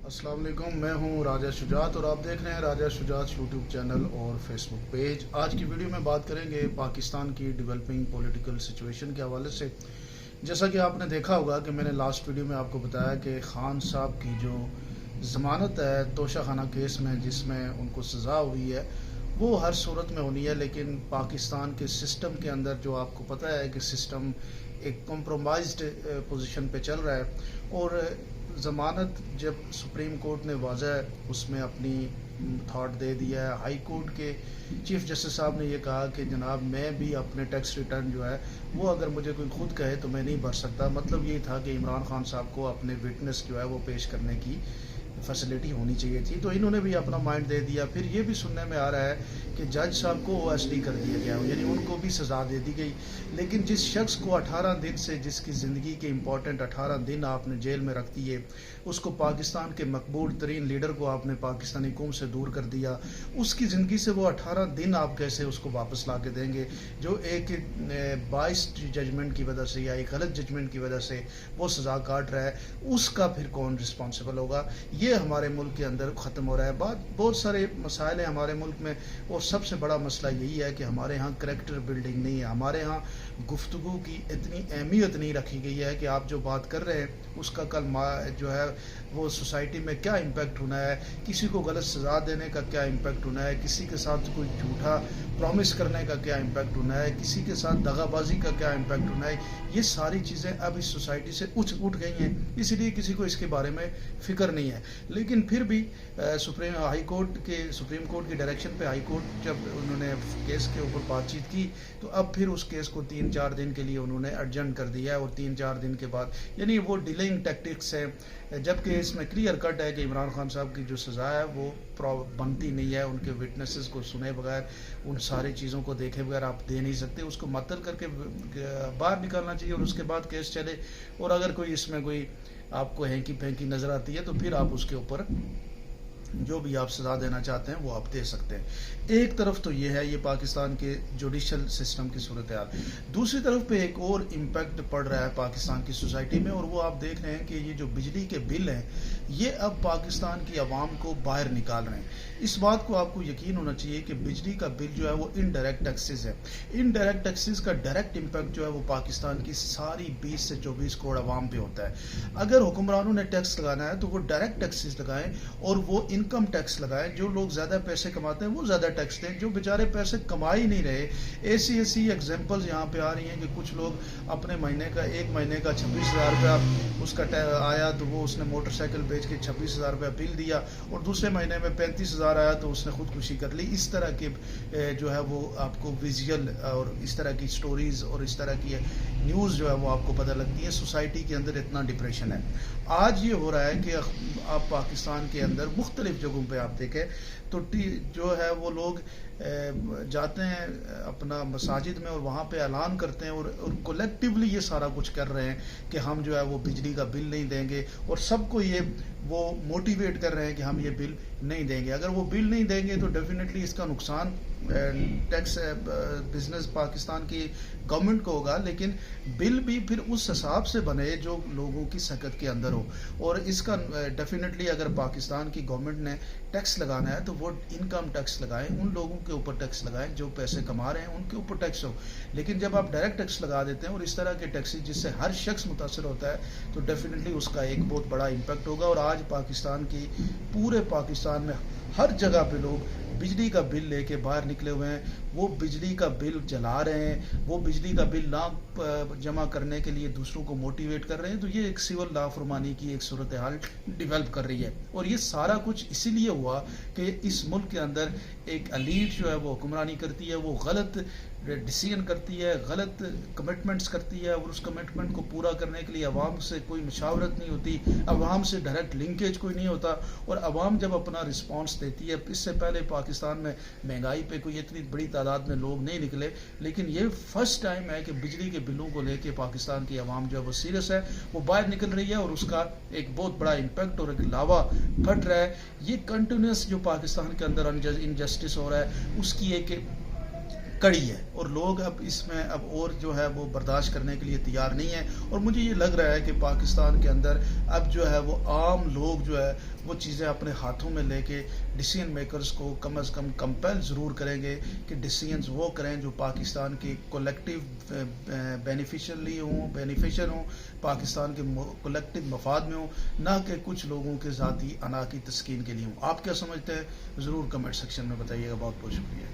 अस्सलाम वालेकुम, मैं हूं राजा शुजात और आप देख रहे हैं राजा शुजात यूट्यूब चैनल और फेसबुक पेज। आज की वीडियो में बात करेंगे पाकिस्तान की डेवलपिंग पॉलिटिकल सिचुएशन के हवाले से। जैसा कि आपने देखा होगा कि मैंने लास्ट वीडियो में आपको बताया कि खान साहब की जो ज़मानत है तोशा खाना केस में, जिसमें उनको सज़ा हुई है, वो हर सूरत में होनी है। लेकिन पाकिस्तान के सिस्टम के अंदर जो आपको पता है कि सिस्टम एक कॉम्प्रोमाइज्ड पोजीशन पे चल रहा है, और ज़मानत जब सुप्रीम कोर्ट ने वाज़ह उसमें अपनी थॉट दे दिया है। हाई कोर्ट के चीफ जस्टिस साहब ने ये कहा कि जनाब मैं भी अपने टैक्स रिटर्न जो है वो अगर मुझे कोई खुद कहे तो मैं नहीं भर सकता। मतलब ये था कि इमरान खान साहब को अपने विटनेस जो है वो पेश करने की फैसिलिटी होनी चाहिए थी, तो इन्होंने भी अपना माइंड दे दिया। फिर ये भी सुनने में आ रहा है कि जज साहब को OSD कर दिया गया, यानी उनको भी सज़ा दे दी गई। लेकिन जिस शख्स को 18 दिन से, जिसकी ज़िंदगी के इंपॉर्टेंट 18 दिन आपने जेल में रख दिए, उसको पाकिस्तान के मकबूल तरीन लीडर को आपने पाकिस्तानी कौम से दूर कर दिया, उसकी ज़िंदगी से वो 18 दिन आप कैसे उसको वापस ला के देंगे? जो एक बाइस्ड जजमेंट की वजह से या एक गलत जजमेंट की वजह से वो सज़ा काट रहा है, उसका फिर कौन रिस्पॉन्सिबल होगा? ये हमारे मुल्क के अंदर ख़त्म हो रहा है। बहुत सारे मसाइल हैं हमारे मुल्क में, और सबसे बड़ा मसला यही है कि हमारे यहाँ करैक्टर बिल्डिंग नहीं है। हमारे यहाँ गुफ्तगू की इतनी अहमियत नहीं रखी गई है कि आप जो बात कर रहे हैं उसका कल जो है वो सोसाइटी में क्या इम्पेक्ट होना है, किसी को गलत सज़ा देने का क्या इम्पेक्ट होना है, किसी के साथ कोई झूठा प्रॉमिस करने का क्या इम्पेक्ट होना है, किसी के साथ दगाबाजी का क्या इम्पेक्ट होना है। ये सारी चीज़ें अब इस सोसाइटी से उठ गई हैं, इसलिए किसी को इसके बारे में फ़िक्र नहीं है। लेकिन फिर भी सुप्रीम कोर्ट की डायरेक्शन पे हाई कोर्ट जब उन्होंने केस के ऊपर बातचीत की, तो अब फिर उस केस को 3-4 दिन के लिए उन्होंने अर्जेंट कर दिया है, और 3-4 दिन के बाद, यानी वो डिलेइंग टैक्टिक्स है। जबकि इसमें क्लियर कट है कि इमरान खान साहब की जो सज़ा है वो बनती नहीं है। उनके विटनेसेस को सुने बगैर, उन सारी चीज़ों को देखे बगैर आप दे नहीं सकते। उसको मअतल करके बाहर निकालना चाहिए और उसके बाद केस चले। और अगर कोई इसमें कोई आपको हैंकी फैंकी नज़र आती है तो फिर आप उसके ऊपर जो भी आप सज़ा देना चाहते हैं वो आप दे सकते हैं। एक तरफ तो ये है, ये पाकिस्तान के जुडिशल सिस्टम की सूरत हाल। दूसरी तरफ पे एक और इम्पैक्ट पड़ रहा है पाकिस्तान की सोसाइटी में, और वो आप देख रहे हैं कि ये जो बिजली के बिल हैं ये अब पाकिस्तान की आवाम को बाहर निकाल रहे हैं। इस बात को आपको यकीन होना चाहिए कि बिजली का बिल जो है वो इनडायरेक्ट टैक्सेस है। इनडायरेक्ट टैक्सेस का डायरेक्ट इम्पैक्ट जो है वो पाकिस्तान की सारी 20 से 24 करोड़ आवाम पे होता है। अगर हुक्मरानों ने टैक्स लगाना है तो वो डायरेक्ट टैक्सेस लगाएं, और वो इनकम टैक्स लगाएं। जो लोग ज़्यादा पैसे कमाते हैं वो ज़्यादा टैक्स दें, जो बेचारे पैसे कमा ही नहीं रहे। ऐसी एग्जांपल्स यहाँ पे आ रही हैं कि कुछ लोग अपने एक महीने का 26,000 रुपया उसका आया तो वो उसने मोटरसाइकिल बेच के 26,000 रुपया बिल दिया, और दूसरे महीने में 35,000 आया तो उसने खुदकुशी कर ली। इस तरह के जो है वो आपको विजुअल और इस तरह की स्टोरीज और इस तरह की न्यूज़ जो है वो आपको पता लगती है। सोसाइटी के अंदर इतना डिप्रेशन है। आज ये हो रहा है कि आप पाकिस्तान के अंदर मुख्तलिफ जगहों पे आप देखें तो जो है वो लोग जाते हैं अपना मसाजिद में और वहाँ पे ऐलान करते हैं, और कलेक्टिवली ये सारा कुछ कर रहे हैं कि हम जो है वो बिजली का बिल नहीं देंगे, और सबको ये वो मोटिवेट कर रहे हैं कि हम ये बिल नहीं देंगे। अगर वो बिल नहीं देंगे तो डेफिनेटली इसका नुकसान टैक्स बिजनेस पाकिस्तान की गवर्नमेंट को होगा, लेकिन बिल भी फिर उस हिसाब से बने जो लोगों की सकत के अंदर हो। और इसका डेफिनेटली अगर पाकिस्तान की गवर्नमेंट ने टैक्स लगाना है तो वो इनकम टैक्स लगाएं, उन लोगों के ऊपर टैक्स लगाएं जो पैसे कमा रहे हैं उनके ऊपर टैक्स हो। लेकिन जब आप डायरेक्ट टैक्स लगा देते हैं और इस तरह के टैक्सेस जिससे हर शख्स मुतासर होता है तो डेफिनेटली उसका एक बहुत बड़ा इम्पैक्ट होगा। और आज पाकिस्तान की पूरे पाकिस्तान में हर जगह पे लोग बिजली का बिल लेके बाहर निकले हुए हैं। वो बिजली का बिल जला रहे हैं, वो बिजली का बिल ना जमा करने के लिए दूसरों को मोटिवेट कर रहे हैं। तो ये एक सिविल लाफरमानी की एक सूरत हाल डिवेल्प कर रही है, और ये सारा कुछ इसीलिए हुआ कि इस मुल्क के अंदर एक एलीट जो है वो हुक्मरानी करती है, वो गलत डिसीजन करती है, गलत कमिटमेंट्स करती है, और उस कमिटमेंट को पूरा करने के लिए अवाम से कोई मशावरत नहीं होती, अवाम से डायरेक्ट लिंकेज कोई नहीं होता। और अवाम जब अपना रिस्पॉन्स देती है, इससे पहले पाकिस्तान में महंगाई पे कोई इतनी बड़ी तादाद में लोग नहीं निकले, लेकिन ये फर्स्ट टाइम है कि बिजली के बिलों को लेके पाकिस्तान की अवाम जो है वो सीरियस है, वो बाहर निकल रही है, और उसका एक बहुत बड़ा इम्पैक्ट और एक लावा फट रहा है। ये कंटिन्यूस जो पाकिस्तान के अंदर इनजस्टिस हो रहा है उसकी एक کڑی ہے، اور لوگ اب اس میں اب اور جو ہے وہ برداشت کرنے کے لیے تیار نہیں ہے. اور مجھے یہ لگ رہا ہے کہ پاکستان کے اندر اب جو ہے وہ عام لوگ جو ہے وہ چیزیں اپنے ہاتھوں میں لے کے ڈیسیژن میکرز کو کم از کم کمپیل ضرور کریں گے کہ ڈیسیژنز وہ کریں جو پاکستان کی کولیکٹیو بینیفیشر ہوں، پاکستان کے کولیکٹیو مفاد میں ہوں، نہ کہ کچھ لوگوں کے ذاتی انا کی تسکین کے لیے ہوں. آپ کیا سمجھتے ہیں؟ ضرور کمنٹ سیکشن میں بتائیے گا. بہت بہت شکریہ.